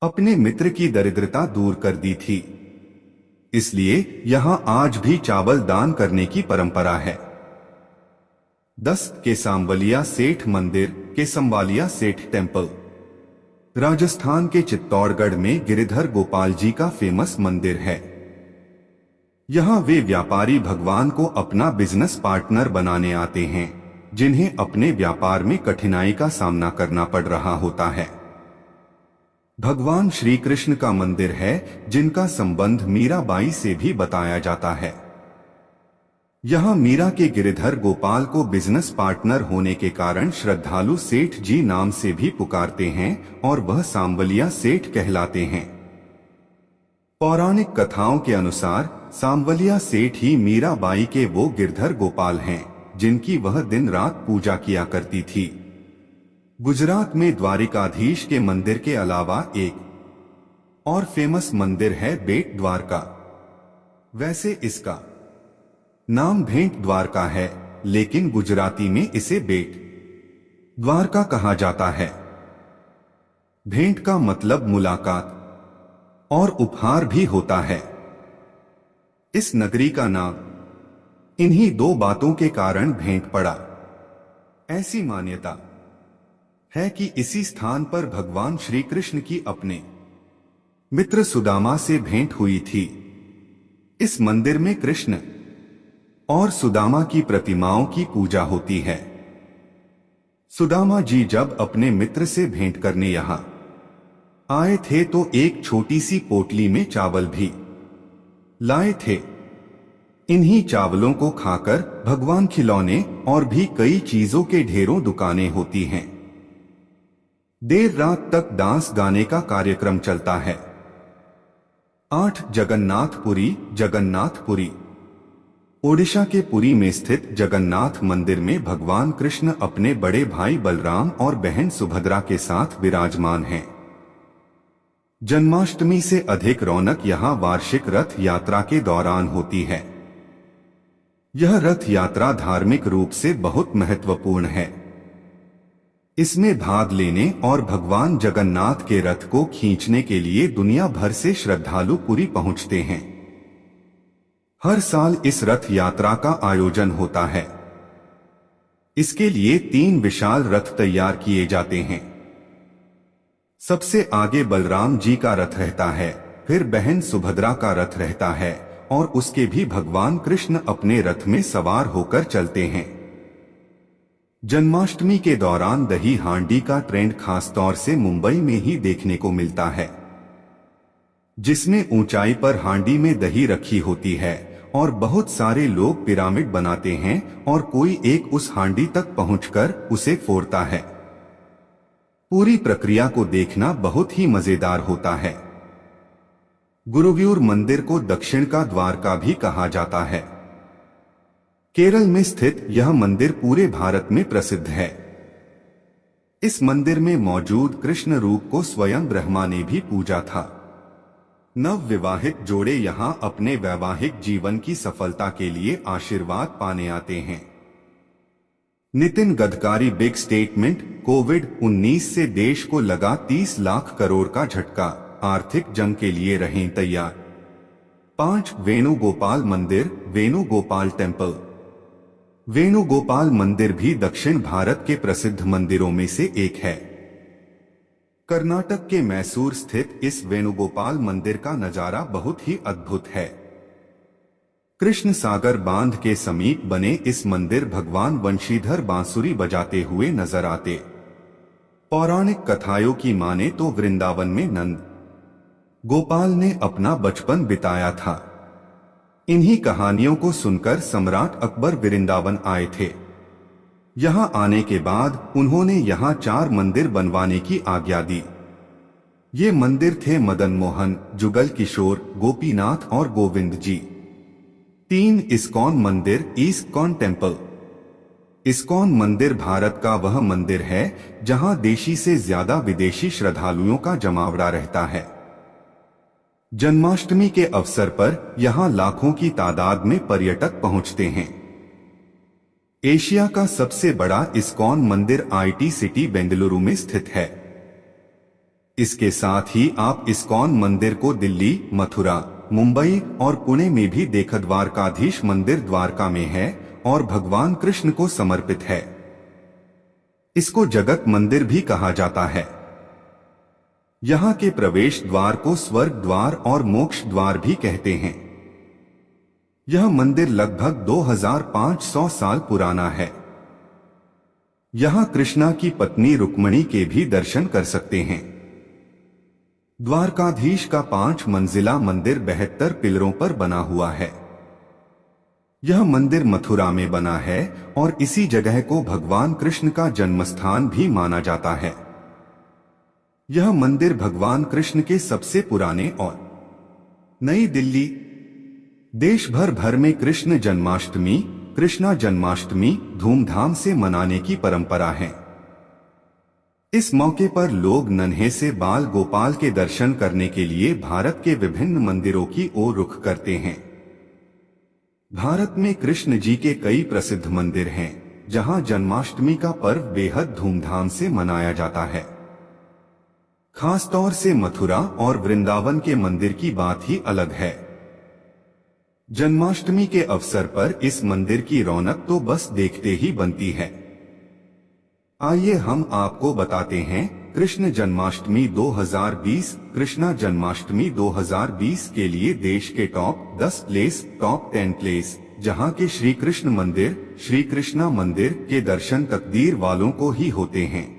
अपने मित्र की दरिद्रता दूर कर दी थी। इसलिए यहाँ आज भी चावल दान करने की परंपरा है। 10 के सांवलिया सेठ मंदिर, के संबालिया सेठ टेम्पल। राजस्थान के चित्तौड़गढ़ में गिरिधर गोपाल जी का फेमस मंदिर है। यहाँ वे व्यापारी भगवान को अपना बिजनेस पार्टनर बनाने आते हैं, जिन्हें अपने व्यापार में कठिनाई का सामना करना पड़ रहा होता है। भगवान श्री कृष्ण का मंदिर है, जिनका संबंध मीराबाई से भी बताया जाता है। यहाँ मीरा के गिरिधर गोपाल को बिजनेस पार्टनर होने के कारण श्रद्धालु सेठ जी नाम से भी पुकारते हैं और वह सांवलिया सेठ कहलाते हैं। पौराणिक कथाओं के अनुसार सांवलिया सेठ ही मीराबाई के वो गिरधर गोपाल हैं, जिनकी वह दिन रात पूजा किया करती थी। गुजरात में द्वारिकाधीश के मंदिर के अलावा एक और फेमस मंदिर है बेट द्वारका। वैसे इसका नाम भेंट द्वारका है, लेकिन गुजराती में इसे बेट द्वारका कहा जाता है। भेंट का मतलब मुलाकात और उपहार भी होता है। इस नगरी का नाम इन्हीं दो बातों के कारण भेंट पड़ा। ऐसी मान्यता है कि इसी स्थान पर भगवान श्री कृष्ण की अपने मित्र सुदामा से भेंट हुई थी। इस मंदिर में कृष्ण और सुदामा की प्रतिमाओं की पूजा होती है। सुदामा जी जब अपने मित्र से भेंट करने यहाँ आए थे तो एक छोटी सी पोटली में चावल भी लाए थे। इन्हीं चावलों को खाकर भगवान खिलौने और भी कई चीजों के ढेरों दुकानें होती हैं। देर रात तक डांस गाने का कार्यक्रम चलता है। 8 जगन्नाथपुरी। जगन्नाथपुरी ओडिशा के पुरी में स्थित जगन्नाथ मंदिर में भगवान कृष्ण अपने बड़े भाई बलराम और बहन सुभद्रा के साथ विराजमान हैं। जन्माष्टमी से अधिक रौनक यहाँ वार्षिक रथ यात्रा के दौरान होती है। यह रथ यात्रा धार्मिक रूप से बहुत महत्वपूर्ण है। इसमें भाग लेने और भगवान जगन्नाथ के रथ को खींचने के लिए दुनिया भर से श्रद्धालु पुरी पहुंचते हैं। हर साल इस रथ यात्रा का आयोजन होता है। इसके लिए 3 विशाल रथ तैयार किए जाते हैं। सबसे आगे बलराम जी का रथ रहता है, फिर बहन सुभद्रा का रथ रहता है और उसके भी भगवान कृष्ण अपने रथ में सवार होकर चलते हैं। जन्माष्टमी के दौरान दही हांडी का ट्रेंड खासतौर से मुंबई में ही देखने को मिलता है, जिसमें ऊंचाई पर हांडी में दही रखी होती है और बहुत सारे लोग पिरामिड बनाते हैं और कोई एक उस हांडी तक पहुंचकर उसे फोड़ता है। पूरी प्रक्रिया को देखना बहुत ही मजेदार होता है। गुरुवायूर मंदिर को दक्षिण का द्वारका भी कहा जाता है। केरल में स्थित यह मंदिर पूरे भारत में प्रसिद्ध है। इस मंदिर में मौजूद कृष्ण रूप को स्वयं ब्रह्मा ने भी पूजा था। नव विवाहित जोड़े यहां अपने वैवाहिक जीवन की सफलता के लिए आशीर्वाद पाने आते हैं। Nitin Gadkari big statement. कोविड-19 से देश को लगा 30 लाख करोड़ का झटका, आर्थिक जंग के लिए रहें तैयार। 5 वेणुगोपाल मंदिर। वेणुगोपाल टेम्पल। वेणुगोपाल मंदिर भी दक्षिण भारत के प्रसिद्ध मंदिरों में से एक है। कर्नाटक के मैसूर स्थित इस वेणुगोपाल मंदिर का नजारा बहुत ही अद्भुत है। कृष्ण सागर बांध के समीप बने इस मंदिर भगवान वंशीधर बांसुरी बजाते हुए नजर आते। पौराणिक कथाओं की माने तो वृंदावन में नंद गोपाल ने अपना बचपन बिताया था। इन्हीं कहानियों को सुनकर सम्राट अकबर वृंदावन आए थे। यहाँ आने के बाद उन्होंने यहाँ 4 मंदिर बनवाने की आज्ञा दी। ये मंदिर थे मदन मोहन, जुगल किशोर, गोपीनाथ और गोविंद जी। 3 इस्कॉन मंदिर। ISKCON temple. इस्कॉन मंदिर भारत का वह मंदिर है जहां देशी से ज्यादा विदेशी श्रद्धालुओं का जमावड़ा रहता है। जन्माष्टमी के अवसर पर यहां लाखों की तादाद में पर्यटक पहुंचते हैं। एशिया का सबसे बड़ा इस्कॉन मंदिर आईटी सिटी बेंगलुरु में स्थित है। इसके साथ ही आप इस्कॉन मंदिर को दिल्ली, मथुरा, मुंबई और पुणे में भी देख। द्वारकाधीश मंदिर द्वारका में है और भगवान कृष्ण को समर्पित है। इसको जगत मंदिर भी कहा जाता है। यहाँ के प्रवेश द्वार को स्वर्ग द्वार और मोक्ष द्वार भी कहते हैं। यह मंदिर लगभग 2500 साल पुराना है। यहाँ कृष्णा की पत्नी रुक्मिणी के भी दर्शन कर सकते हैं। द्वारकाधीश का 5 मंजिला मंदिर 72 पिलरों पर बना हुआ है। यह मंदिर मथुरा में बना है और इसी जगह को भगवान कृष्ण का जन्मस्थान भी माना जाता है। यह मंदिर भगवान कृष्ण के सबसे पुराने और नई दिल्ली, देश भर में कृष्ण जन्माष्टमी, कृष्णा जन्माष्टमी धूमधाम से मनाने की परंपरा है। इस मौके पर लोग नन्हे से बाल गोपाल के दर्शन करने के लिए भारत के विभिन्न मंदिरों की ओर रुख करते हैं। भारत में कृष्ण जी के कई प्रसिद्ध मंदिर हैं, जहां जन्माष्टमी का पर्व बेहद धूमधाम से मनाया जाता है। खासतौर से मथुरा और वृंदावन के मंदिर की बात ही अलग है। जन्माष्टमी के अवसर पर इस मंदिर की रौनक तो बस देखते ही बनती है। आइए हम आपको बताते हैं कृष्ण जन्माष्टमी 2020, कृष्णा जन्माष्टमी 2020 के लिए देश के टॉप 10 प्लेस, टॉप 10 प्लेस, जहां के श्री कृष्ण मंदिर, श्री कृष्णा मंदिर के दर्शन तकदीर वालों को ही होते हैं।